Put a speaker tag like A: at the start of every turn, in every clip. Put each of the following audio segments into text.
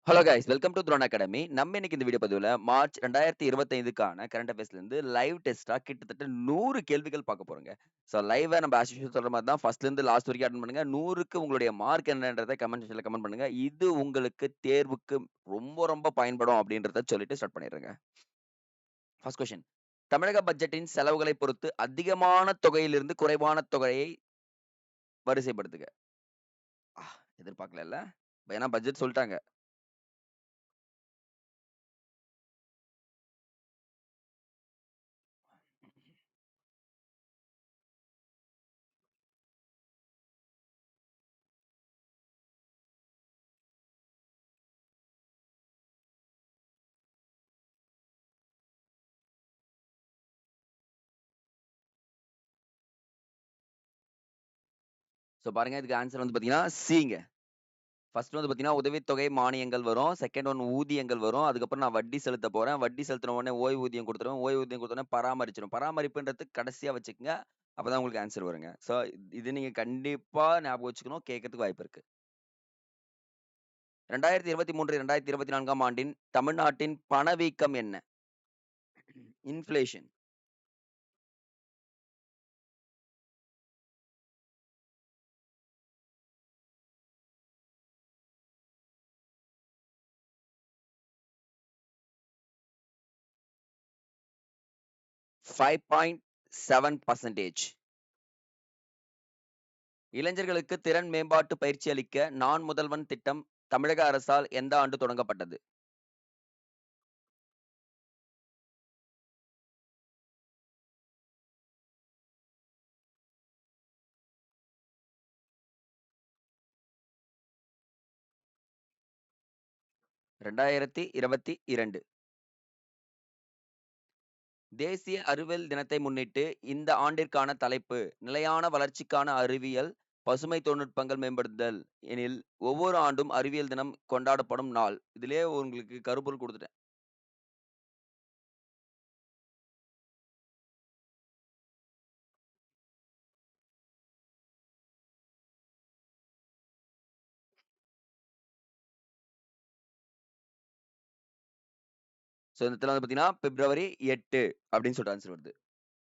A: Hello guys welcome to Throne Academy. நம்ம இன்னைக்கு இந்த வீடியோ பதிவுல மார்ச் 2025க்கான கரண்ட் அஃபேர்ஸ்ல இருந்து லைவ் டெஸ்டா கிட்டத்தட்ட 100 கேள்விகள் பார்க்க போறோங்க. ஸோ லைவா நம்ம ஆஸ் யூசுவல் சொல்ற மாதிரி தான் ஃபர்ஸ்ட்ல இருந்து லாஸ்ட் வரைக்கும் அட்டெண்ட் பண்ணுங்க. 100க்கு உங்களுடைய மார்க் என்னன்றதை கமெண்ட் செக்ஷன்ல கமெண்ட் பண்ணுங்க. இது உங்களுக்கு தேர்வுக்கு ரொம்ப ரொம்ப பயன்படும் அப்படின்றத சொல்லிட்டு ஸ்டார்ட் பண்ணிடுறேங்க. First question. தமிழக பட்ஜெட்டின் செலவுகளை பொறுத்து அதிகமான தொகையிலிருந்து குறைவான தொகையை வரிசைப்படுத்துக. எதிர்பார்க்கல. ஏன்னா பட்ஜெட் சொல்லிட்டாங்க. ஸோ பாருங்க, இதுக்கு ஆன்சர் வந்து பாத்தீங்கன்னா சிங்க. ஃபர்ஸ்ட் வந்து பார்த்தீங்கன்னா, உதவித்தொகை, மானியங்கள் வரும். செகண்ட் ஒன் ஊதியங்கள் வரும். அதுக்கப்புறம் நான் வட்டி செலுத்தப் போறேன். வட்டி செலுத்தின உடனே ஓய்வூதியம் குடுத்துருவேன். ஓய்வூதியம் குடுத்த உடனே பராமரிச்சிரும். பராமரிப்புன்றது கடைசியா வச்சுக்கங்க. அப்பதான் உங்களுக்கு ஆன்சர் வருங்க. ஸோ இது நீங்க கண்டிப்பா ஞாபகம் வச்சுக்கணும். கேட்கறதுக்கு வாய்ப்பு இருக்கு. 2023, 2024ஆம் ஆண்டின் தமிழ்நாட்டின் பணவீக்கம் என்ன? இன்ஃப்ளேஷன். 5.7%. இளைஞர்களுக்கு திறன் மேம்பாட்டு பயிற்சி அளிக்க நான் முதல்வன் திட்டம் தமிழக அரசால் எந்த ஆண்டு தொடங்கப்பட்டது? 2022. தேசிய அறிவியல் தினத்தை முன்னிட்டு இந்த ஆண்டிற்கான தலைப்பு நிலையான வளர்ச்சிக்கான அறிவியல் பசுமை தொழில்நுட்பங்கள் மேம்படுத்துதல் எனில் ஒவ்வொரு ஆண்டும் அறிவியல் தினம் கொண்டாடப்படும் நாள். இதிலே உங்களுக்கு கருப்பொருள் கொடுத்துட்டேன். ஸோ இந்த இடத்துல வந்து பார்த்தீங்கன்னா பிப்ரவரி 8 அப்படின்னு சொல்லிட்டு ஆன்சர் வருது.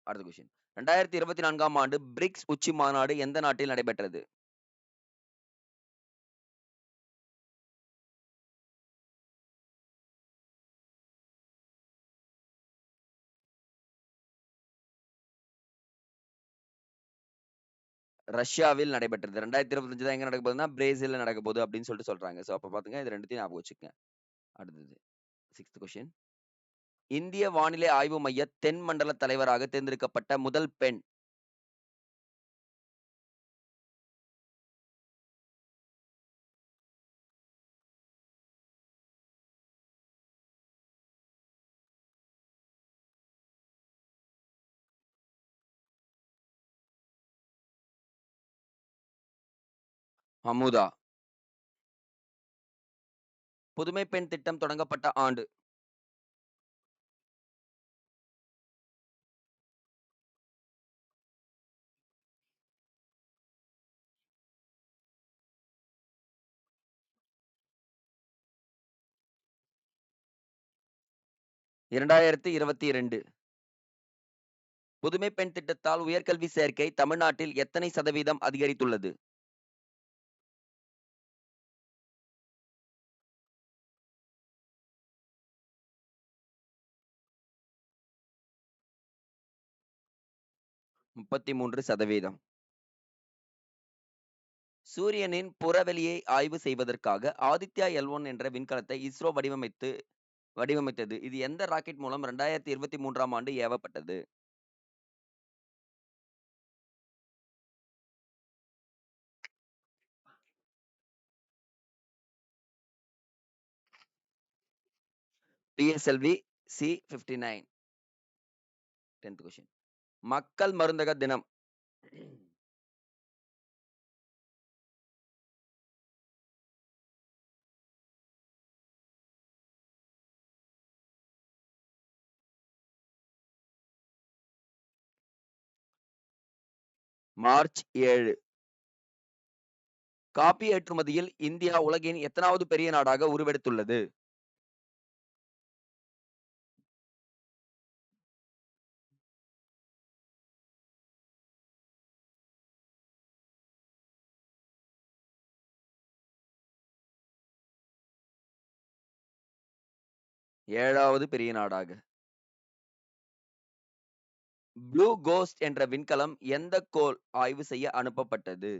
A: அடுத்த கொஸ்டின். 2024ஆம் ஆண்டு பிரிக்ஸ் உச்சி மாநாடு எந்த நாட்டில் நடைபெற்றது? ரஷ்யாவில் நடைபெற்றது. 2025 தான் எங்க நடக்க போகுதுன்னா பிரேசில்ல நடக்க போகுது அப்படின்னு சொல்லிட்டு சொல்றாங்க. ஸோ அப்ப பாத்துங்க, இது ரெண்டுத்தையும் ஞாபகம் வச்சுக்கங்க. அடுத்தது 6th கொஸ்டின். இந்திய வானிலை ஆய்வு மைய தென் மண்டல தலைவராக தேர்ந்தெடுக்கப்பட்ட முதல் பெண்? அமுதா. புதுமை பெண் திட்டம் தொடங்கப்பட்ட ஆண்டு? 2022. புதுமை பெண் திட்டத்தால் உயர்கல்வி சேர்க்கை தமிழ்நாட்டில் எத்தனை சதவீதம் அதிகரித்துள்ளது? 33%. சூரியனின் புறவெளியை ஆய்வு செய்வதற்காக ஆதித்யா L1 என்ற விண்கலத்தை இஸ்ரோ வடிவமைத்தது. இது எந்த ராக்கெட் மூலம் 2023ஆம் ஆண்டு ஏவப்பட்டது? PSLV C-59. 10th question. மக்கள் மருந்தக தினம் மார்ச் 7. காபி ஏற்றுமதியில் இந்தியா உலகின் எத்தனாவது பெரிய நாடாக உருவெடுத்துள்ளது? 7வது பெரிய நாடாக. ப்ளூ கோஸ்ட் என்ற விண்கலம் எந்த கோள் ஆய்வு செய்ய அனுப்பப்பட்டது?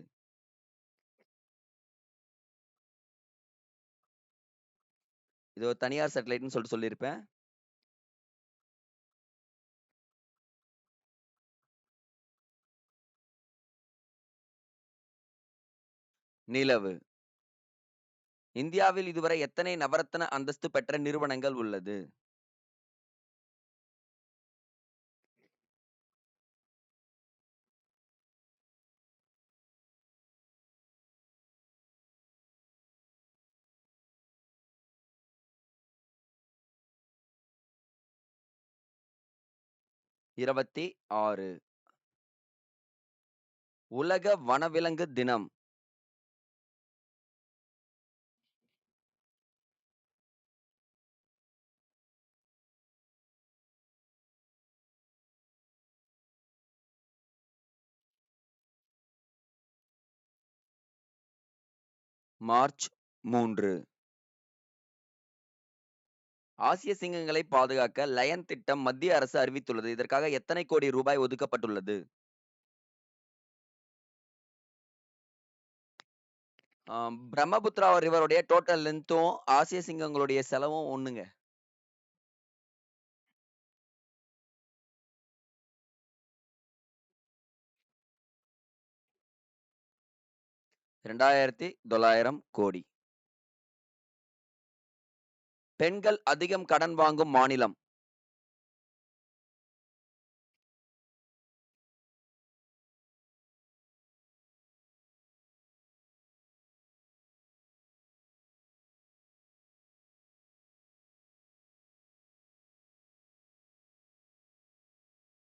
A: இது ஒரு தனியார் சேட்டலைட்ன்னு சொல்லிட்டு சொல்லியிருப்பேன். நிலவு. இந்தியாவில் இதுவரை எத்தனை நவரத்ன அந்தஸ்து பெற்ற நிறுவனங்கள் உள்ளது? 26. உலக வனவிலங்கு தினம். மார்ச் 3. ஆசிய சிங்கங்களை பாதுகாக்க லயன் திட்டம் மத்திய அரசு அறிவித்துள்ளது. இதற்காக எத்தனை கோடி ரூபாய் ஒதுக்கப்பட்டுள்ளது? பிரம்மபுத்திரா ரிவருடைய டோட்டல் லென்த்தும் ஆசிய சிங்கங்களுடைய செலவும் ஒண்ணுங்க. 2900 கோடி. பெண்கள் அதிகம் கடன் வாங்கும் மாநிலம்.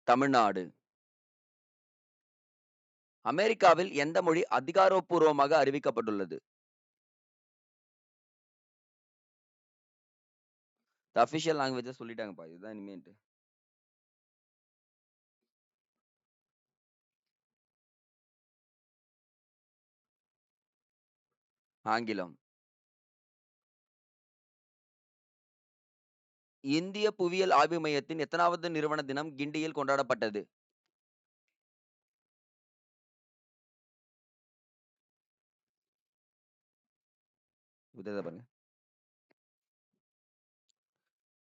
A: தமிழ்நாடு. அமெரிக்காவில் எந்த மொழி அதிகாரப்பூர்வமாக அறிவிக்கப்பட்டுள்ளது? அபிஷியல் லாங்குவேஜ் சொல்லிட்டாங்கப்பா. இதுதான் இனிமேட்டு. ஆங்கிலம். இந்திய புவியியல் ஆய்வு மையத்தின் எத்தனாவது நிறுவன தினம் கிண்டியில் கொண்டாடப்பட்டது? புரியுதா பாருங்க.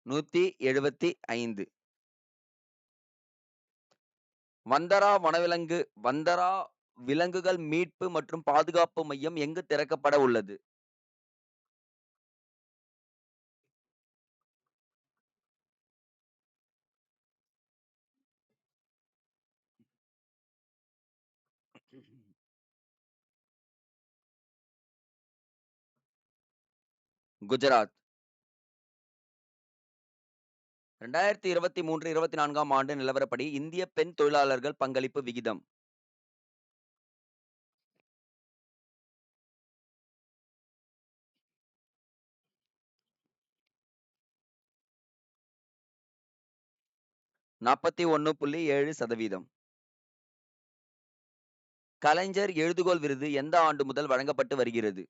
A: 175. வந்தரா விலங்குகள் மீட்பு மற்றும் பாதுகாப்பு மையம் எங்கு திறக்கப்பட உள்ளது? குஜராத். 2023, 24ஆம் ஆண்டு நிலவரப்படி இந்திய பெண் தொழிலாளர்கள் பங்களிப்பு விகிதம். 41.7%. கலைஞர் எழுதுகோள் விருது எந்த ஆண்டு முதல் வழங்கப்பட்டு வருகிறது?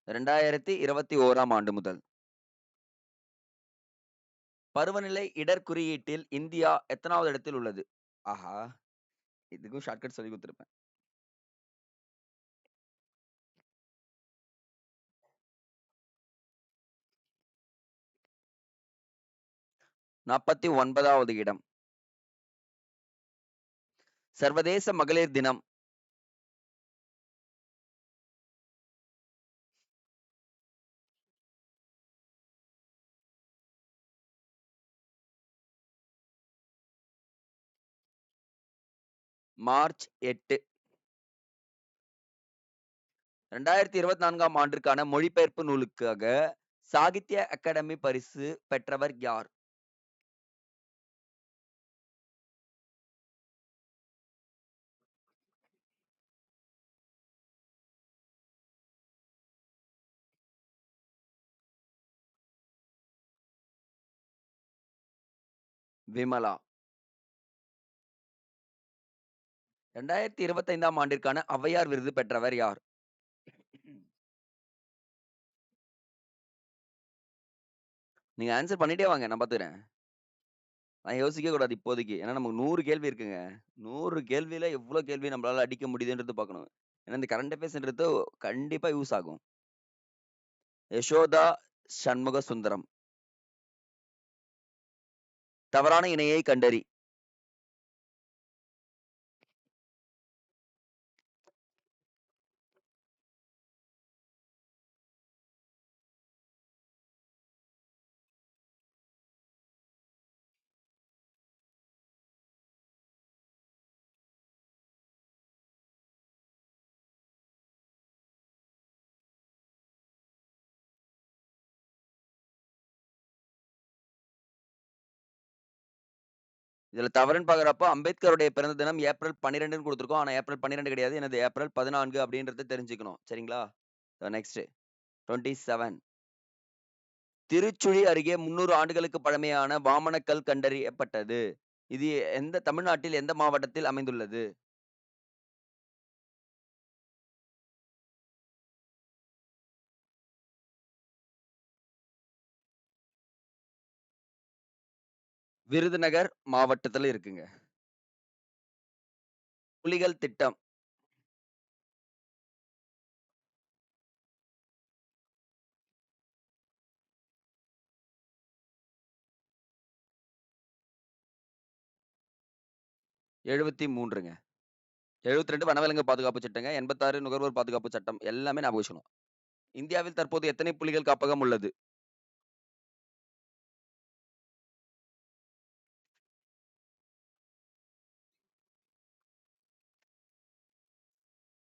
A: 2021ஆம் ஆண்டு முதல். பருவநிலை இடர் குறியீட்டில் இந்தியா எத்தனாவது இடத்தில் உள்ளது? ஆஹா! இதுக்கும் ஷார்ட்கட் சொல்லி குடுத்திருப்பேன். 49வது இடம். சர்வதேச மகளிர் தினம். மார்ச் 8. 2024ஆம் ஆண்டிற்கான மொழிபெயர்ப்பு நூலுக்காக சாகித்ய அகாடமி பரிசு பெற்றவர் யார்? விமலா. 2025ஆம் ஆண்டிற்கான ஔவையார் விருது பெற்றவர் யார்? நீங்க ஆன்ஸர் பண்ணிட்டே வாங்க. நான் பாத்துக்கிறேன். நான் யோசிக்கவே கூடாது இப்போதைக்கு. ஏன்னா நமக்கு 100 கேள்வி இருக்குங்க. 100 கேள்வியில எவ்ளோ கேள்வி நம்மளால அடிக்க முடியுதுன்றது பார்க்கணும். ஏன்னா இந்த கரண்ட் அஃபேர்ஸ்ன்றது கண்டிப்பா யூஸ் ஆகும். யசோதா சண்முக சுந்தரம். தவறான இணையை கண்டறி. இதுல தவறுன்னு பார்க்குறப்போ, அம்பேத்கருடைய பிறந்த தினம் ஏப்ரல் 12ன்னு குடுத்துருக்கோம். ஆனா ஏப்ரல் 12 கிடையாது. எனது ஏப்ரல் 14 அப்படின்றத தெரிஞ்சுக்கணும். சரிங்களா? நெக்ஸ்ட் 27. திருச்சுழி அருகே 300 ஆண்டுகளுக்கு பழமையான வாமனக்கல் கண்டறியப்பட்டது. இது தமிழ்நாட்டில் எந்த மாவட்டத்தில் அமைந்துள்ளது? விருதுநகர் மாவட்டத்துல இருக்குங்க. புலிகள் திட்டம். 73ங்க. 72 வனவிலங்கு பாதுகாப்பு சட்டங்க. 86 நுகர்வோர் பாதுகாப்பு சட்டம். எல்லாமே ஞாபகம் வச்சுக்கணும். இந்தியாவில் தற்போது எத்தனை புலிகள் காப்பகம் உள்ளது?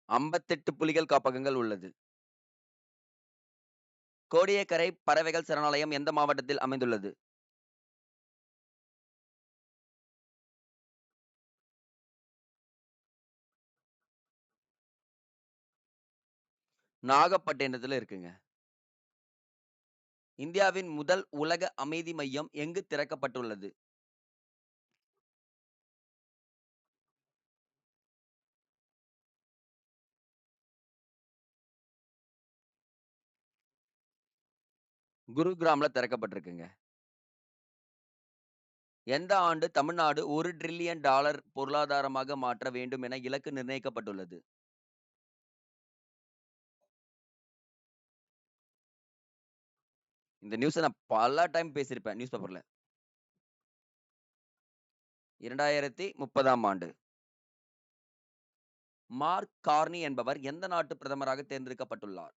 A: 58 புலிகள் காப்பகங்கள் உள்ளது. கோடியக்கரை பறவைகள் சரணாலயம் எந்த மாவட்டத்தில் அமைந்துள்ளது? நாகப்பட்டினத்துல இருக்குங்க. இந்தியாவின் முதல் உலக அமைதி மையம் எங்கு திறக்கப்பட்டுள்ளது? குருகிராம்ல திறக்கப்பட்டிருக்குங்க. எந்த ஆண்டு தமிழ்நாடு $1 டிரில்லியன் பொருளாதாரமாக மாற்ற வேண்டும் என இலக்கு நிர்ணயிக்கப்பட்டுள்ளது? இந்த நியூஸ நான் பல டைம் பேசியிருப்பேன் நியூஸ் பேப்பர்ல. 2030ஆம் ஆண்டு. மார்க் கார்னி என்பவர் எந்த நாட்டு பிரதமராக தேர்ந்தெடுக்கப்பட்டுள்ளார்?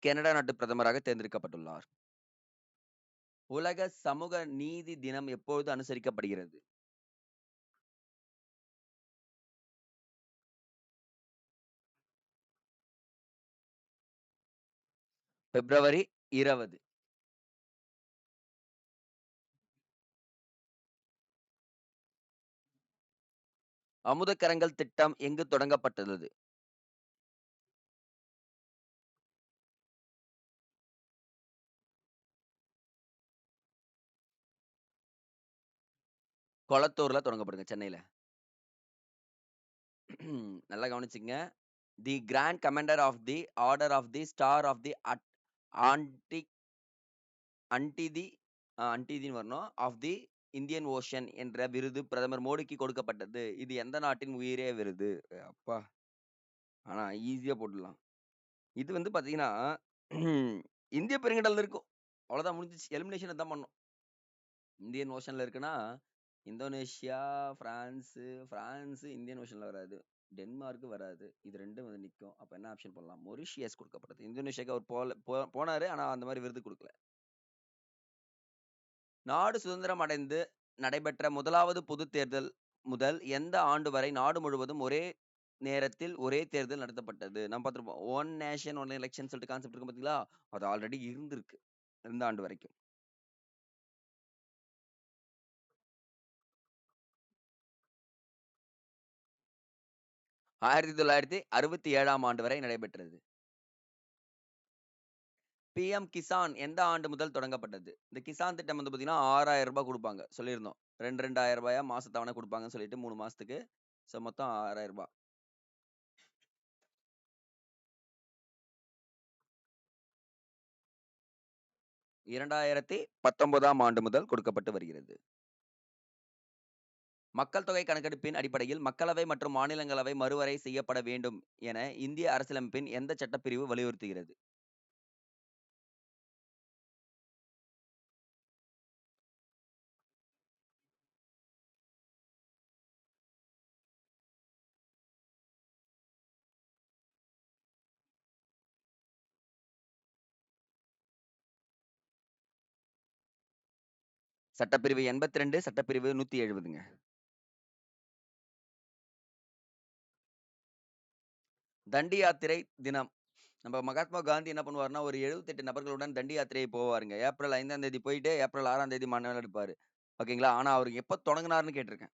A: கனடா நாட்டு பிரதமராக தேர்ந்தெடுக்கப்பட்டுள்ளார். உலக சமூக நீதி தினம் எப்பொழுது அனுசரிக்கப்படுகிறது? பிப்ரவரி 20. அமுதக்கரங்கள் திட்டம் எங்கு தொடங்கப்பட்டுள்ளது? கொளத்தூர்ல தொடங்கப்படுங்க, சென்னையில. நல்லா கவனிச்சுக்கங்க. The grand commander of the order of the star of the anti anti the அன்டிதின்னு வரணும். ஆஃப் தி இந்தியன் ஓஷன் என்ற விருது பிரதமர் மோடிக்கு கொடுக்கப்பட்டது. இது எந்த நாட்டின் உயரிய விருது? அப்பா! ஆனா ஈஸியா போட்டுடலாம். இது பார்த்தீங்கன்னா, இந்திய பெருங்கடல்ல இருக்கும். அவ்வளோதான் முடிஞ்சுச்சு. எலிமினேஷன் அதான் பண்ணணும். இந்தியன் ஓஷன்ல இருக்குன்னா, இந்தோனேஷியா, பிரான்ஸ் இந்தியன் ஓஷன்ல வராது. டென்மார்க் வராது. இது 2ம் நிக்கும். அப்ப என்ன ஆப்ஷன் பண்ணலாம்? மொரிஷியஸ் கொடுக்கப்பட்டது. இந்தோனேஷியாக்கு அவர் போனாரு. ஆனா அந்த மாரி விருது குடுக்கல. நாடு சுதந்திரம் அடைந்து நடைபெற்ற முதலாவது பொதுத் தேர்தல் முதல் எந்த ஆண்டு வரை நாடு முழுவதும் ஒரே நேரத்தில் ஒரே தேர்தல் நடத்தப்பட்டது? நம்ம பார்த்திருப்போம். ஒன் நேஷன் ஒன் எலக்ஷன் சொல்லிட்டு கான்செப்ட் இருக்கு பார்த்தீங்களா? அது ஆல்ரெடி இருந்திருக்கு. இந்த ஆண்டு வரைக்கும். 1967ஆம் ஆண்டு வரை நடைபெற்றது. பிஎம் கிசான் எந்த ஆண்டு முதல் தொடங்கப்பட்டது? இந்த கிசான் திட்டம் வந்து பார்த்தீங்கன்னா, ரூ. 6,000 குடுப்பாங்க. சொல்லியிருந்தோம். 2, 2,000 மாச தவணை குடுப்பாங்கன்னு சொல்லிட்டு 3 மாசத்துக்கு. மொத்தம் ரூ. 6,000. 2019ஆம் ஆண்டு முதல் கொடுக்கப்பட்டு வருகிறது. மக்கள் தொகை கணக்கெடுப்பின் அடிப்படையில் மக்களவை மற்றும் மாநிலங்களவை மறுவரை செய்யப்பட வேண்டும் என இந்திய அரசியலமைப்பின் எந்த சட்டப்பிரிவு வலியுறுத்துகிறது? சட்டப்பிரிவு 82, சட்டப்பிரிவு 170ங்க. தண்டி யாத்திரை தினம். நம்ம மகாத்மா காந்தி என்ன பண்ணுவாருன்னா, ஒரு 78 நபர்களுடன் தண்டி யாத்திரை போவாருங்க. ஏப்ரல் 5ஆம் தேதி போயிட்டு, ஏப்ரல் 6ஆம் தேதி மணல் எடுப்பாரு. ஓகேங்களா? ஆனா அவரு எப்ப தொடங்குனாருன்னு கேட்டிருக்கேன்.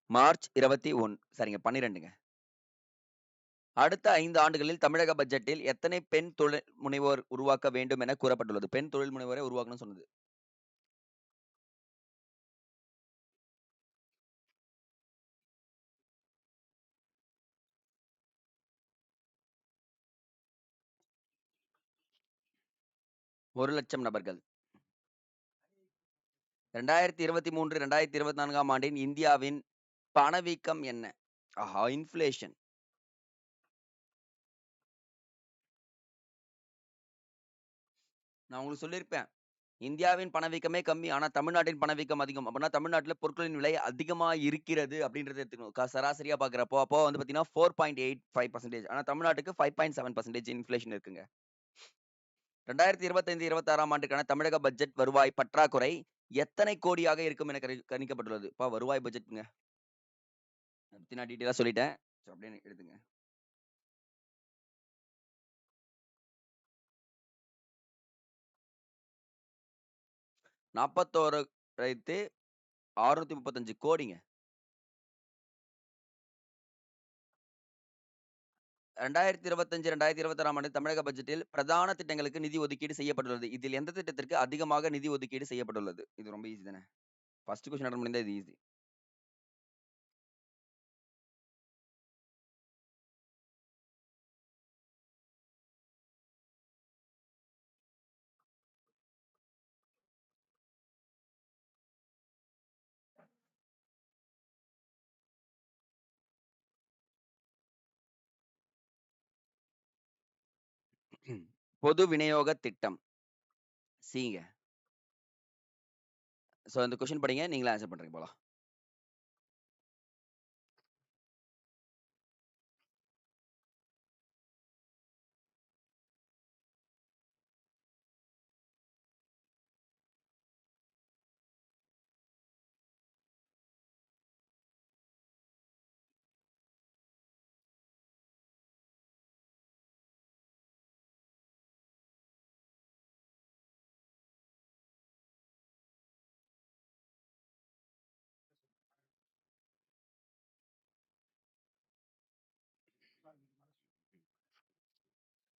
A: மார்ச் 21. சரிங்க 12ங்க. அடுத்த 5 ஆண்டுகளில் தமிழக பட்ஜெட்டில் எத்தனை பெண் தொழில் முனைவோர் உருவாக்க வேண்டும் என கூறப்பட்டுள்ளது? பெண் தொழில் முனைவோரை உருவாக்கணும்னு சொன்னது. 1,00,000 நபர்கள். 2023, 2024ஆம் ஆண்டின் இந்தியாவின் பணவீக்கம் என்ன? ஆஹா! இன்ஃப்ளேஷன். நான் உங்களுக்கு சொல்லியிருப்பேன். இந்தியாவின் பணவீக்கமே கம்மி. ஆனா தமிழ்நாட்டின் பணவீக்கம் அதிகம். அப்பன்னா தமிழ்நாட்டுல பொருட்களின் விலை அதிகமா இருக்கிறது அப்படின்றத எடுத்துக்கணும். சராசரியா பார்க்கிறப்போ, அப்போ வந்து பார்த்தீங்கன்னா 4.85%. ஆனா தமிழ்நாட்டுக்கு 5.7% இன்ஃப்ளேஷன் இருக்குங்க. 2025, 26ஆம் ஆண்டுக்கான தமிழக பட்ஜெட் வருவாய் பற்றாக்குறை எத்தனை கோடியாக இருக்கும் என கணிக்கப்பட்டுள்ளது? வருவாய் பட்ஜெட்ங்க. அத பத்தி நான் டீட்டெயிலா சொல்லிட்டேன். அப்படியே எடுத்துங்க. 41,635 கோடிங்க. 2025, 2026ஆம் ஆண்டு தமிழக பட்ஜெட்டில் பிரதான திட்டங்களுக்கு நிதி ஒதுக்கீடு செய்யப்பட்டுள்ளது. இதில் எந்த திட்டத்திற்கு அதிகமாக நிதி ஒதுக்கீடு செய்யப்பட்டுள்ளது? இது ரொம்ப ஈஸி தானே. ஃபர்ஸ்ட் கொஸ்டின் அட்டெண்ட் பண்ணியிருந்தா இது ஈஸி. பொது விநியோக திட்டம். சிங்க. இந்த கொஸ்டின் படிங்க. நீங்களே ஆன்சர் பண்றீங்க போலாம்.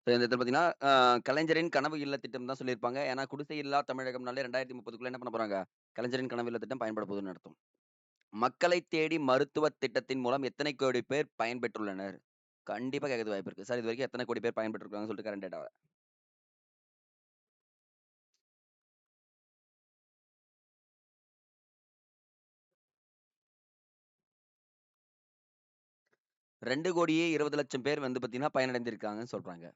A: இந்த இடத்துல பார்த்தீங்கன்னா, கலைஞரின் கனவு இல்ல திட்டம் தான் சொல்லியிருப்பாங்க. ஏன்னா, குடிசை இல்லா தமிழகம்னாலே 2030க்குள்ள என்ன பண்ண போறாங்க? கலைஞரின் கனவு இல்ல திட்டம் பயன்பட போகுதுன்னு அர்த்தம். மக்களை தேடி மருத்துவ திட்டத்தின் மூலம் எத்தனை கோடி பேர் பயன்பெற்றுள்ளனர்? கண்டிப்பா கேட்கறதுக்கு வாய்ப்பு இருக்கு. சார் இதுவரைக்கும் எத்தனை கோடி பேர் பயன்பெற்றிருக்காங்கன்னு சொல்லிட்டு கரண்ட் டேட்டாவ. 2,20,00,000 பேர் வந்து பார்த்தீங்கன்னா, பயனடைந்திருக்காங்கன்னு சொல்றாங்க.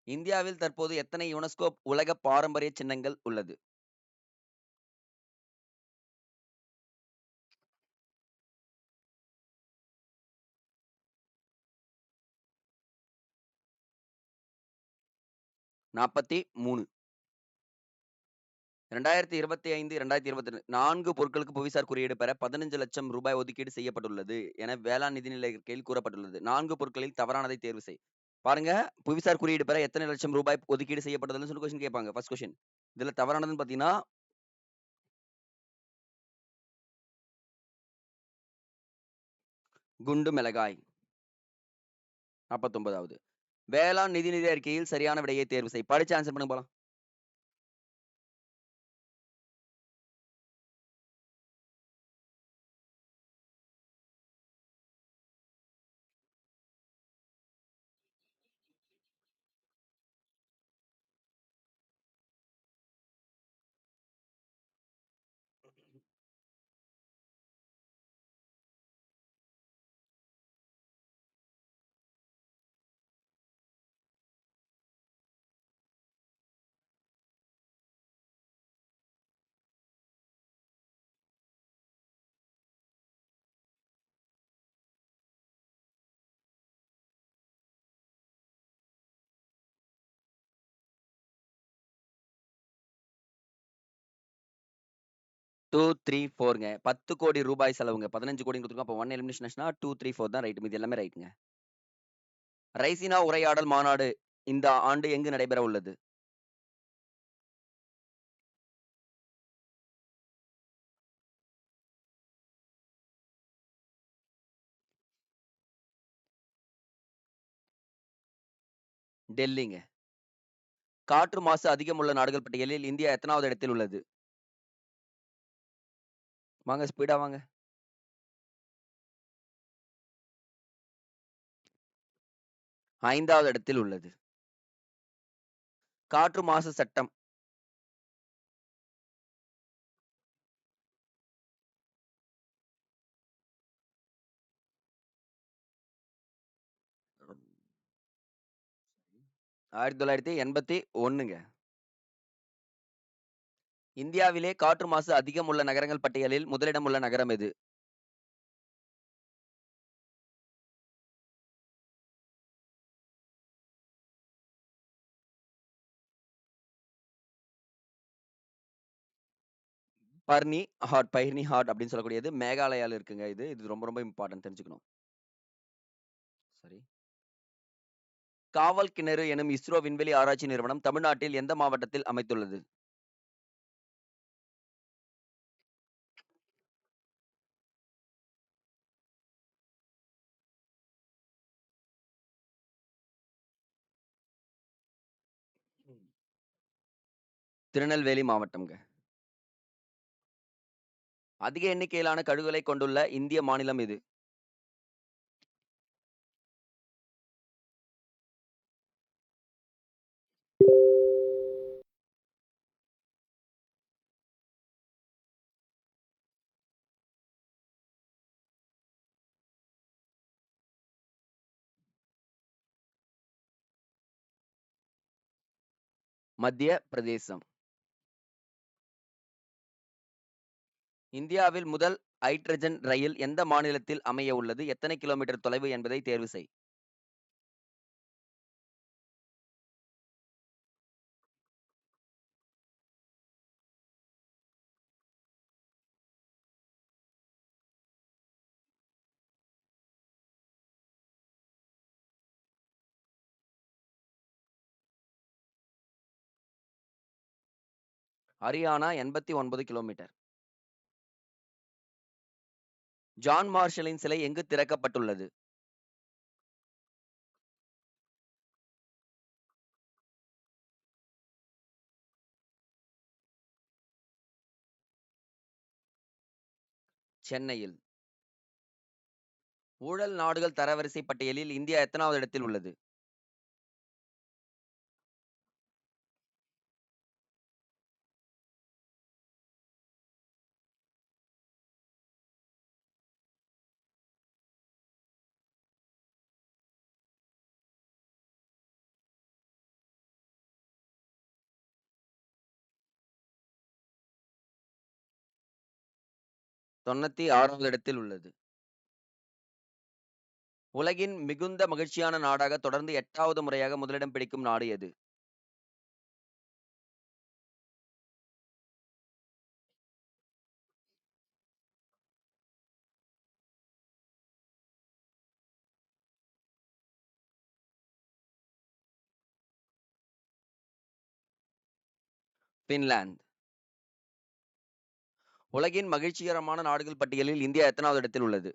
A: இந்தியாவில் தற்போது எத்தனை யுனெஸ்கோ உலக பாரம்பரிய சின்னங்கள் உள்ளது? 43. 2025, 2022 4 பொருட்களுக்கு புவிசார் குறியீடு பெற ரூ. 15,00,000 ஒதுக்கீடு செய்யப்பட்டுள்ளது என வேளாண் நிதிநிலை அறிக்கையில் கூறப்பட்டுள்ளது. 4 பொருட்களில் தவறானதை தேர்வு செய். பாருங்க, புவிசார் குறியீடு பெற எத்தனை லட்சம் ரூபாய் ஒதுக்கீடு செய்யப்பட்டுள்ளதுன்னு சொல்லி கொஸ்டின் கேட்பாங்க. First question. இதுல தவறானதுன்னு பாத்தீங்கன்னா, குண்டு மிளகாய். 49வது. வேளாண் நிதிநிலை அறிக்கையில் சரியான விடையை தேர்வு செய். படிச்சு ஆன்சர் பண்ணுங்க போலாம். Two, three, ஃபோர்ங்க. 10 கோடி ரூபாய் செலவுங்க. 15 கோடின்னு குடுத்துருக்கோம். அப்ப 1 எலிமினேஷன் ஆச்சுன்னா 2, 3, 4 தான் ரைட். மீதி எல்லாமே ரைட்ங்க. ரைசினா உரையாடல் மாநாடு இந்த ஆண்டு எங்கு நடைபெற உள்ளது? டெல்லிங்க. காற்று மாசு அதிகம் உள்ள நாடுகள் பட்டியலில் இந்தியா எத்தனாவது இடத்தில் உள்ளது? வாங்க ஸ்பீடா வாங்க. 5வது இடத்தில் உள்ளது. காற்று மாசு சட்டம். ம். 1981ங்க. இந்தியாவிலே காற்று மாசு அதிகம் உள்ள நகரங்கள் பட்டியலில் முதலிடம் உள்ள நகரம் எது? பைர்னி ஹாட் அப்படின்னு சொல்லக்கூடியது மேகாலயால இருக்குங்க இது. இது ரொம்ப ரொம்ப இம்பார்ட்டன்ட் தெரிஞ்சுக்கணும். சரி. காவல் கிணறு எனும் இஸ்ரோ விண்வெளி ஆராய்ச்சி நிறுவனம் தமிழ்நாட்டில் எந்த மாவட்டத்தில் அமைத்துள்ளது? திருநெல்வேலி மாவட்டம்ங்க. அதிக எண்ணிக்கையிலான கழுகுகளை கொண்டுள்ள இந்திய மாநிலம் எது? மத்திய பிரதேசம். இந்தியாவில் முதல் ஹைட்ரஜன் ரயில் எந்த மாநிலத்தில் அமைய உள்ளது? எத்தனை கிலோமீட்டர் தொலைவு என்பதை தேர்வு செய். ஹரியானா 89 கிலோமீட்டர். ஜான் மார்ஷலின் சிலை எங்கு திறக்கப்பட்டுள்ளது? சென்னையில். ஊழல் நாடுகள் தரவரிசை பட்டியலில் இந்தியா எத்தனாவது இடத்தில் உள்ளது? தொண்ணூத்தி 6வது இடத்தில் உள்ளது. உலகின் மிகுந்த மகிழ்ச்சியான நாடாக தொடர்ந்து 8வது முறையாக முதலிடம் பிடிக்கும் நாடு எது? ஃபின்லாந்து. உலகின் மகிழ்ச்சிகரமான நாடுகள் பட்டியலில் இந்தியா எத்தனாவது இடத்தில் உள்ளது?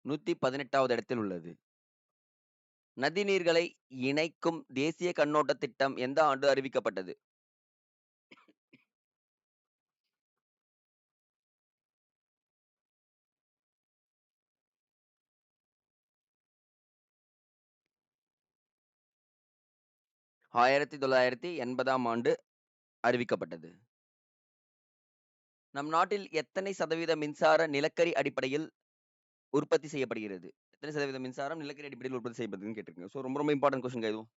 A: 118வது இடத்தில் உள்ளது. நதிநீர்களை இணைக்கும் தேசிய கண்ணோட்ட திட்டம் எந்த ஆண்டு அறிவிக்கப்பட்டது? 1980ஆம் ஆண்டு அறிவிக்கப்பட்டது. நம் நாட்டில் எத்தனை சதவீத மின்சார நிலக்கரி அடிப்படையில் உற்பத்தி செய்யப்படுகிறது? எத்தனை சதவீத மின்சாரம் நிலக்கரி அடிப்படையில் உற்பத்தி செய்யப்படுதுன்னு கேட்டிருக்கீங்க. ஸோ ரொம்ப ரொம்ப இம்பார்ட்டன்ட் கொஸ்டின் இதுவும்.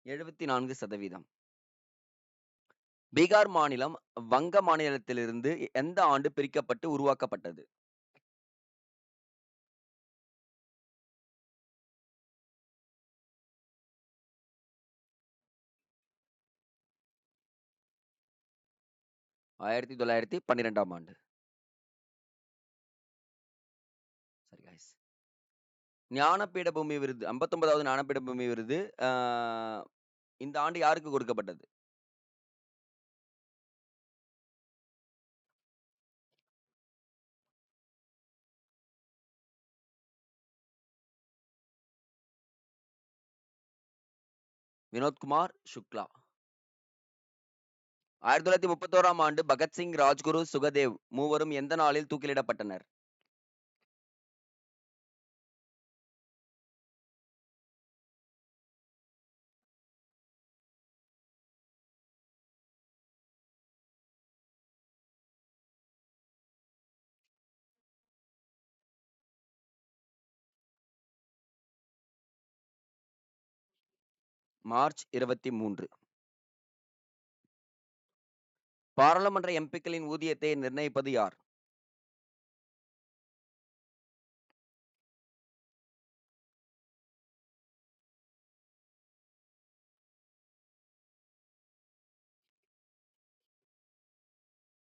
A: 74%. பீகார் மாநிலம் வங்க மாநிலத்திலிருந்து எந்த ஆண்டு பிரிக்கப்பட்டு உருவாக்கப்பட்டது? 1912ஆம் ஆண்டு. சரி guys. ஞானபீட பூமி விருது 59வது ஞானபீட பூமி விருது இந்த ஆண்டு யாருக்கு கொடுக்கப்பட்டது? வினோத்குமார் சுக்லா. 1931ஆம் ஆண்டு பகத்சிங், ராஜ்குரு, சுகதேவ் மூவரும் எந்த நாளில் தூக்கிலிடப்பட்டனர்? மார்ச் 23. பாராளுமன்ற எம்பிக்களின் ஊதியத்தை நிர்ணயிப்பது யார்?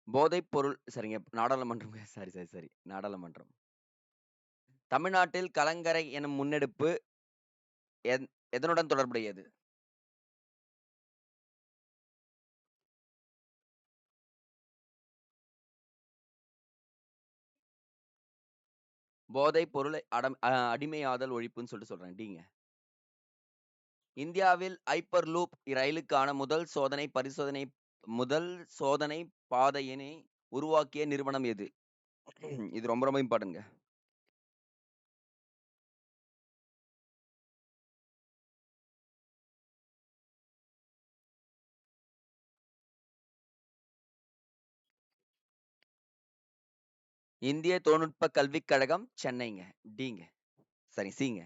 A: போதைப் பொருள் சரிங்க. நாடாளுமன்றம். சரி. நாடாளுமன்றம். தமிழ்நாட்டில் கலங்கரை எனும் முன்னெடுப்பு எதனுடன் தொடர்புடையது? போதைப் பொருள் அடிமையாதல் ஒழிப்புன்னு சொல்லிட்டு சொல்றேன். டிங்க. இந்தியாவில் ஹைப்பர் லூப் ரயிலுக்கான முதல் சோதனை பாதையினை உருவாக்கிய நிறுவனம் எது? இது ரொம்ப ரொம்ப இம்பார்ட்டன்ட்ங்க. இந்திய தொழில்நுட்ப கல்விக் கழகம், சென்னைங்க. டிங்க. சரி, சிங்க.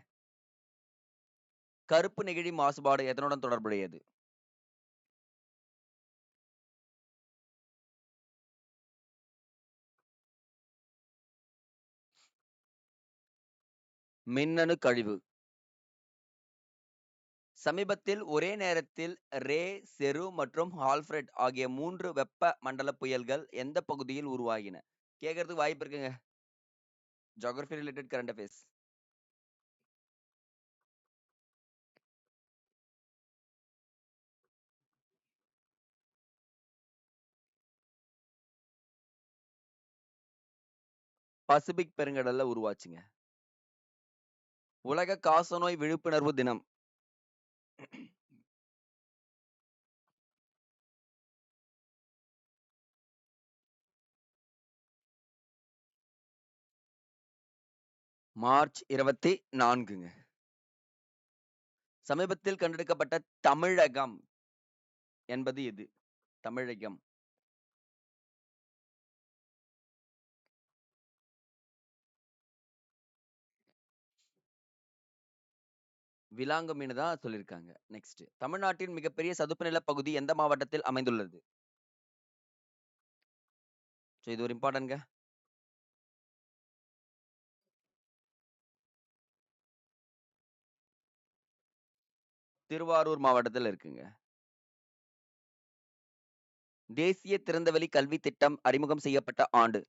A: கருப்பு நெகிழி மாசுபாடு எதனுடன் தொடர்புடையது? மின்னணு கழிவு. சமீபத்தில் ஒரே நேரத்தில் ரே, செரு மற்றும் ஆல்ஃபிரட் ஆகிய 3 வெப்ப மண்டல புயல்கள் எந்த பகுதியில் உருவாகின? கேட்கறதுக்கு வாய்ப்பு இருக்குங்க. Geography related current affairs. Pacific பெருங்கடல்ல உருவாச்சுங்க. உலக காசநோய் விழிப்புணர்வு தினம். மார்ச் 24ங்க. சமீபத்தில் கண்டெடுக்கப்பட்ட தமிழகம் என்பது எது? தமிழகம். விலாங்குமீன் தான் சொல்லியிருக்காங்க. நெக்ஸ்ட். தமிழ்நாட்டின் மிகப்பெரிய சதுப்பு நில பகுதி எந்த மாவட்டத்தில் அமைந்துள்ளது? ஸோ இது ஒரு இம்பார்ட்டன்ட்ங்க. திருவாரூர் மாவட்டத்துல இருக்குங்க. தேசிய திறந்தவெளி கல்வி திட்டம் அறிமுகம் செய்யப்பட்ட ஆண்டு.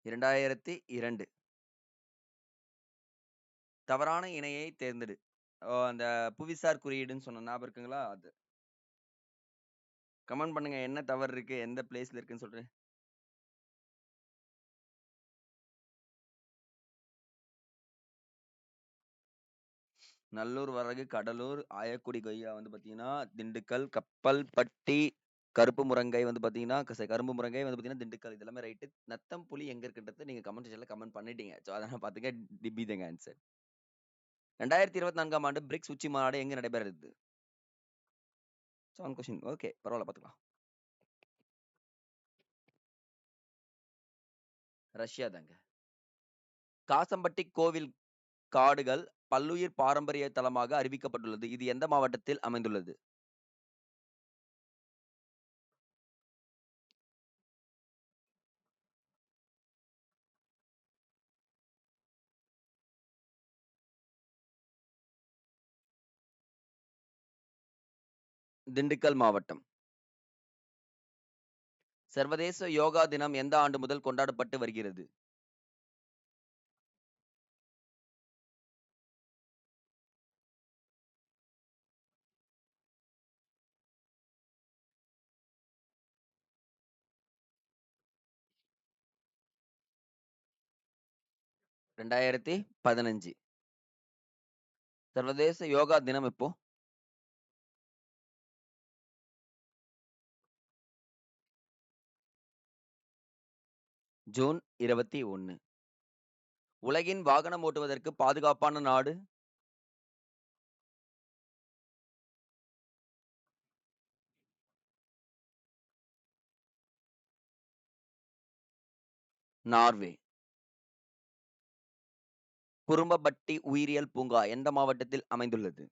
A: 2002. தவறான இணையை தேர்ந்தெடு. அந்த புவிசார் குறியீடுன்னு சொன்ன ஞாபகம் இருக்குங்களா? அது. கமெண்ட் பண்ணுங்க. என்ன தவறு இருக்கு? எந்த பிளேஸ்ல இருக்குன்னு சொல்றேன். நல்லூர் வரகு, கடலூர், ஆயக்குடி கொய்யா வந்து பார்த்தீங்கன்னா, திண்டுக்கல், கப்பல்பட்டி, கருப்பு முருங்கை வந்து பார்த்தீங்கன்னா, கரும்பு முருங்கை வந்து பார்த்தீங்கன்னா, திண்டுக்கல் இது எல்லாமே ரைட்டு. நத்தம் புலி எங்க இருக்குன்றத நீங்க கமெண்ட் செக்ஷன்ல கமெண்ட் பண்ணிட்டீங்க. ஸோ அதனால பார்த்துக்க பி தாங்க ஆன்சர். 2024ஆம் ஆண்டு பிரிக்ஸ் உச்சி மாநாடு எங்க நடைபெறுது? Seven question. ஓகே. பரவால்ல பார்த்துக்கலாம். ரஷ்யா தாங்க. காசம்பட்டி கோவில் காடுகள் பல்லுயிர் பாரம்பரிய தலமாக அறிவிக்கப்பட்டுள்ளது. இது எந்த மாவட்டத்தில் அமைந்துள்ளது? திண்டுக்கல் மாவட்டம். சர்வதேச யோகா தினம் எந்த ஆண்டு முதல் கொண்டாடப்பட்டு வருகிறது? 2015. சர்வதேச யோகா தினம் எப்போ? ஜூன் 21. உலகின் வாகனம் ஓட்டுவதற்கு பாதுகாப்பான நாடு? நார்வே. குரும்பபட்டி உயிரியல் பூங்கா எந்த மாவட்டத்தில் அமைந்துள்ளது?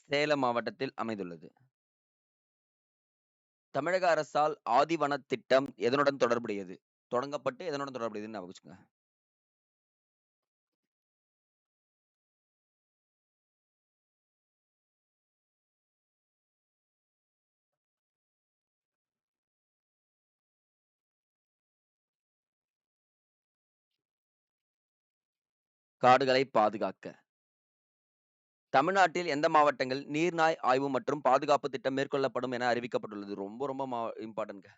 A: சேலம் மாவட்டத்தில் அமைந்துள்ளது. தமிழக அரசால் ஆதிவனத் திட்டம் எதனுடன் தொடர்புடையது? தொடங்கப்பட்டு எதனுடன் தொடர்புடையதுன்னு ஞாபகம் வச்சுக்கோங்க. காடுகளை பாதுகாக்க. தமிழ்நாட்டில் எந்த மாவட்டங்கள் நீர்நாய் ஆய்வு மற்றும் பாதுகாப்பு திட்டம் மேற்கொள்ளப்படும் என அறிவிக்கப்பட்டுள்ளது? ரொம்ப ரொம்ப இம்பார்ட்டன்ட்ங்க.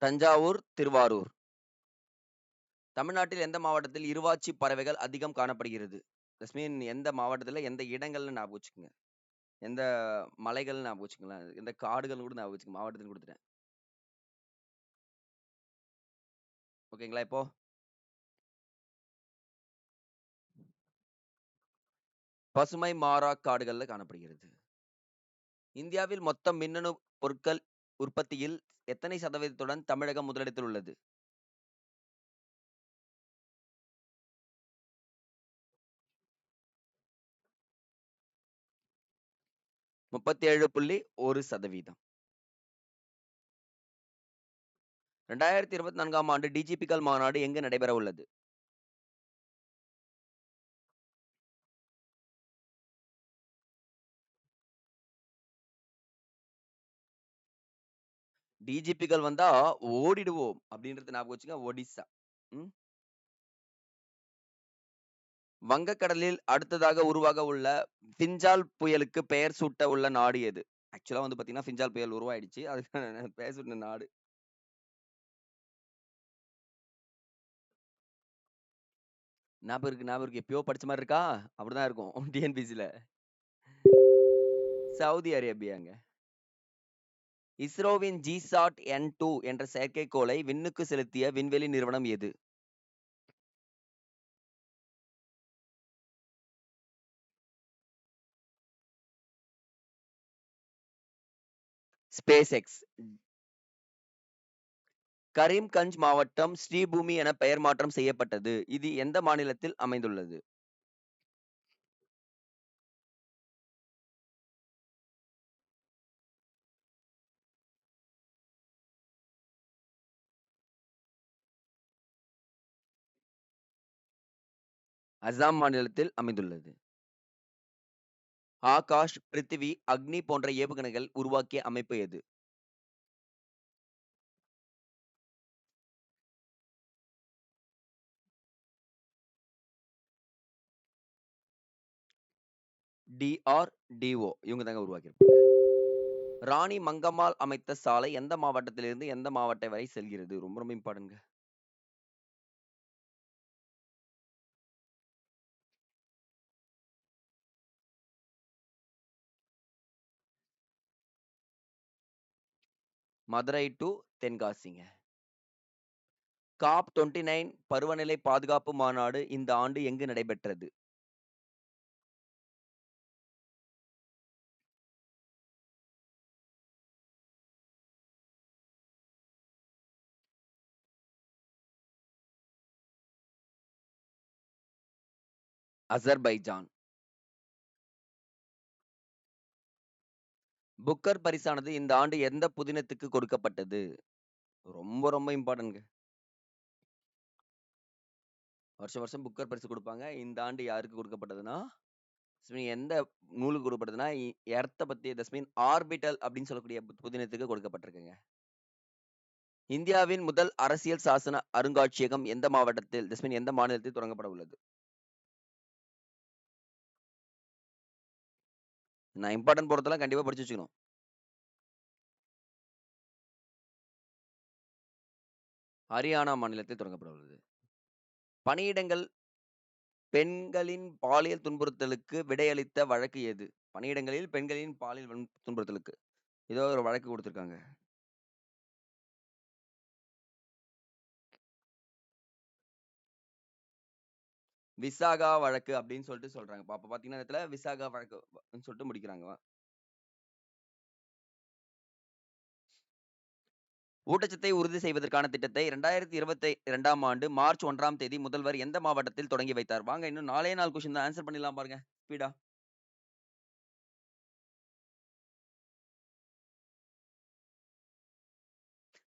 A: தஞ்சாவூர், திருவாரூர். தமிழ்நாட்டில் எந்த மாவட்டத்தில் இருவாட்சி பறவைகள் அதிகம் காணப்படுகிறது? தட்ஸ் மீன் எந்த மாவட்டத்துல, எந்த இடங்கள்னு ஞாபகம் வச்சுக்கங்க. எந்த மலைகள்னு ஞாபகம் வச்சுக்கங்களேன். எந்த காடுகள்னு கூட ஞாபகம் வச்சுக்கங்க. மாவட்டத்தின்னு குடுத்துட்டேன். ஓகேங்களா இப்போ? பசுமை மாறா காடுகள்ல காணப்படுகிறது. இந்தியாவில் மொத்த மின்னணு பொருட்கள் உற்பத்தியில் எத்தனை சதவீதத்துடன் தமிழகம் முதலிடத்தில் உள்ளது? 37.1%. 2024ஆம் ஆண்டு டிஜிபிக்கள் மாநாடு எங்கு நடைபெற உள்ளது? டிஜிபிக்கள் வந்தா ஓடிடுவோம் அப்படின்றத ஞாபகம் வச்சுங்க. ஒடிசா. ம். வங்கக்கடலில் அடுத்ததாக உருவாக உள்ள ஃபிஞ்சால் புயலுக்கு பெயர் சூட்ட உள்ள நாடு எது? ஆக்சுவலா வந்து பார்த்தீங்கன்னா, ஃபிஞ்சால் புயல் உருவாயிடுச்சு. அதுக்கான பெயர் சூட்டின நாடு. ஞாபகம் இருக்கு, ஞாபகம் இருக்கு. எப்பயோ படிச்ச மாரி இருக்கா? அப்படிதான் இருக்கும். டிஎன்பிசில. சவுதி அரேபியாங்க. இஸ்ரோவின் ஜிசாட்-N2 என்ற செயற்கைக்கோளை விண்ணுக்கு செலுத்திய விண்வெளி நிறுவனம் எது? Space X. கரீம்கஞ்ச் மாவட்டம் ஸ்ரீபூமி என பெயர் மாற்றம் செய்யப்பட்டது. இது எந்த மாநிலத்தில் அமைந்துள்ளது? அசாம் மாநிலத்தில் அமைந்துள்ளது. ஆகாஷ், பிருத்திவி, அக்னி போன்ற ஏவுகணைகள் உருவாக்கிய அமைப்பு எது? DRDO. இவங்க தாங்க உருவாக்கியிருப்பாங்க. ராணி மங்கம்மாள் அமைத்த சாலை எந்த மாவட்டத்திலிருந்து எந்த மாவட்டம் வரை செல்கிறது? ரொம்ப ரொம்ப இம்பார்ட்டன்ட்ங்க. மதுரை டு தென்காசிங்க. COP29 பருவநிலை பாதுகாப்பு மாநாடு இந்த ஆண்டு எங்கு நடைபெற்றது? அசர்பைஜான். புக்கர் பரிசானது இந்த ஆண்டு எந்த புதினத்துக்கு கொடுக்கப்பட்டது? ரொம்ப ரொம்ப இம்பார்ட்டன்ட்ங்க. வருஷம் வருஷம் புக்கர் பரிசு குடுப்பாங்க. இந்த ஆண்டு யாருக்கு குடுக்கப்பட்டதுன்னா, எந்த நூலுக்கு குடுக்கப்பட்டதுன்னா, எர்த்த பத்தி தட் மீன் ஆர்பிட்டல் அப்படின்னு சொல்லக்கூடிய புதினத்துக்கு கொடுக்கப்பட்டிருக்குங்க. இந்தியாவின் முதல் அரசியல் சாசன அருங்காட்சியகம் எந்த மாவட்டத்தில் தட் மீன் எந்த மாநிலத்தில் தொடங்கப்பட உள்ளது? நான் இம்பார்ட்டன்ட் போறதெல்லாம் கண்டிப்பா படிச்சு வச்சுக்கணும். ஹரியானா மாநிலத்தில் தொடங்கப்பட உள்ளது. பணியிடங்கள் பெண்களின் பாலியல் துன்புறுத்தலுக்கு விடையளித்த வழக்கு எது? பணியிடங்களில் பெண்களின் பாலியல் துன்புறுத்தலுக்கு. ஏதோ ஒரு வழக்கு குடுத்திருக்காங்க. விசாகா வழக்கு அப்படின்னு சொல்லிட்டு சொல்றாங்க. அப்ப பாத்தீங்கன்னா, இந்த இடத்துல விசாகா வழக்கு சொல்லிட்டு முடிக்கிறாங்க. ஊட்டச்சத்தை உறுதி செய்வதற்கான திட்டத்தை 2022ஆம் ஆண்டு மார்ச் 1ஆம் தேதி முதல்வர் எந்த மாவட்டத்தில் தொடங்கி வைத்தார்? வாங்க இன்னும் 4 கொஸ்டின் தான் ஆன்சர் பண்ணிடலாம் பாருங்க. ஸ்பீடா.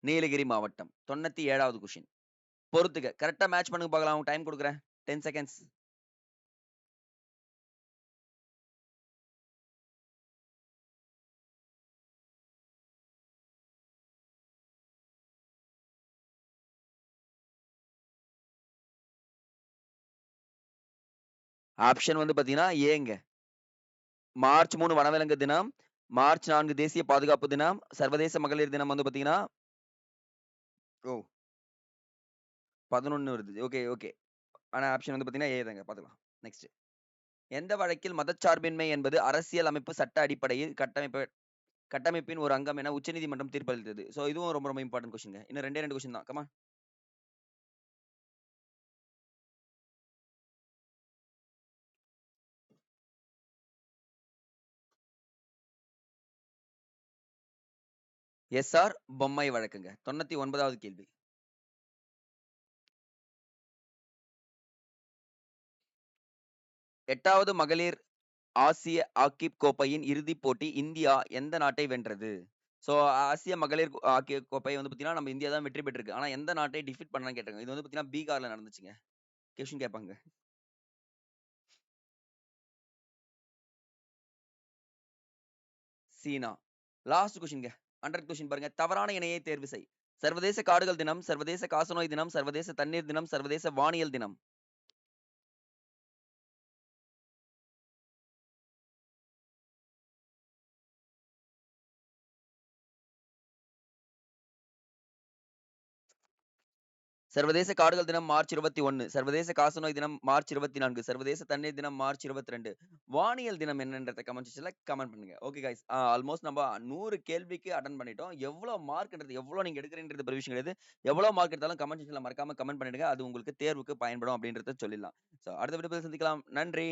A: நீலகிரி மாவட்டம். 97வது கொஸ்டின். பொறுத்துக்க. கரெக்ட்டா மேட்ச் பண்ணுங்க பார்க்கலாம். உங்களுக்கு டைம் குடுக்குறேன். 10 செகண்ட்ஸ். ஆப்ஷன் வந்து பாத்தீங்கன்னா ஏங்க. மார்ச் 3 வனவிலங்கு தினம். மார்ச் 4 தேசிய பாதுகாப்பு தினம். சர்வதேச மகளிர் தினம் வந்து பாத்தீங்கன்னா ஓ! 11 வருது. Okay, okay. ஆனா ஆப்ஷன் வந்து பாத்தீங்கன்னா ஏ தாங்க. பாத்துக்கலாம். நெக்ஸ்ட். எந்த வழக்கில் மதச்சார்பின்மை என்பது அரசியல் அமைப்பு சட்ட அடிப்படையில் கட்டமைப்பின் ஒரு அங்கம் என உச்சநீதிமன்றம் தீர்ப்பளித்தது. சோ இதுவும் ரொம்ப ரொம்ப இம்பார்ட்டன்ட் கொஸ்டின்ங்க. இன்னும் 2 கொஸ்டின் தான். கமான். எஸ்.ஆர். பொம்மை வழக்குங்க. 99வது கேள்வி. 8வது மகளிர் ஆசிய ஹாக்கி கோப்பையின் இறுதிப் போட்டி இந்தியா எந்த நாட்டை வென்றது? சோ ஆசிய மகளிர் ஹாக்கி கோப்பை வந்து பாத்தீங்கன்னா, நம்ம இந்தியா தான் வெற்றி பெற்றிருக்கு. ஆனா எந்த நாட்டை டிஃபீட் பண்ணான்னு கேட்டாங்க. இது வந்து பாத்தீங்கன்னா பீகார்ல நடந்துச்சுங்க. கொஸ்டின் கேட்பாங்க. சீனா. லாஸ்ட் கொஸ்டின்ங்க. 100 கொஸ்டின் பாருங்க. தவறான இணையை தேர்வு செய். சர்வதேச காடுகள் தினம், சர்வதேச காசநோய் தினம், சர்வதேச தண்ணீர் தினம், சர்வதேச வானியல் தினம். சர்வதேச காடுகள் தினம் மார்ச் 21, சர்வதேச காசநோய் தினம் மார்ச் 24, சர்வதேச தண்ணீர் தினம் மார்ச் 22. வானியல் தினம் என்னன்றத கமெண்ட் செக்ஷன்ல கமெண்ட் பண்ணுங்க. Okay guys. ஆல்மோஸ்ட் நம்ம 100 கேள்விக்கு அட்டெண்ட் பண்ணிட்டோம். எவ்வளோ மார்க்ன்றது எவ்வளோ நீங்க எடுக்கிறீங்கன்றது பெரிய விஷயம் கிடையாது. எவ்வளோ மார்க் எடுத்தாலும் கமெண்ட் செக்ஷன்ல மறக்காம கமெண்ட் பண்ணிடுங்க. அது உங்களுக்கு தேர்வுக்கு பயன்படும் அப்படின்றத சொல்லிடலாம். ஸோ அடுத்த வீடியோவில் சந்திக்கலாம். நன்றி.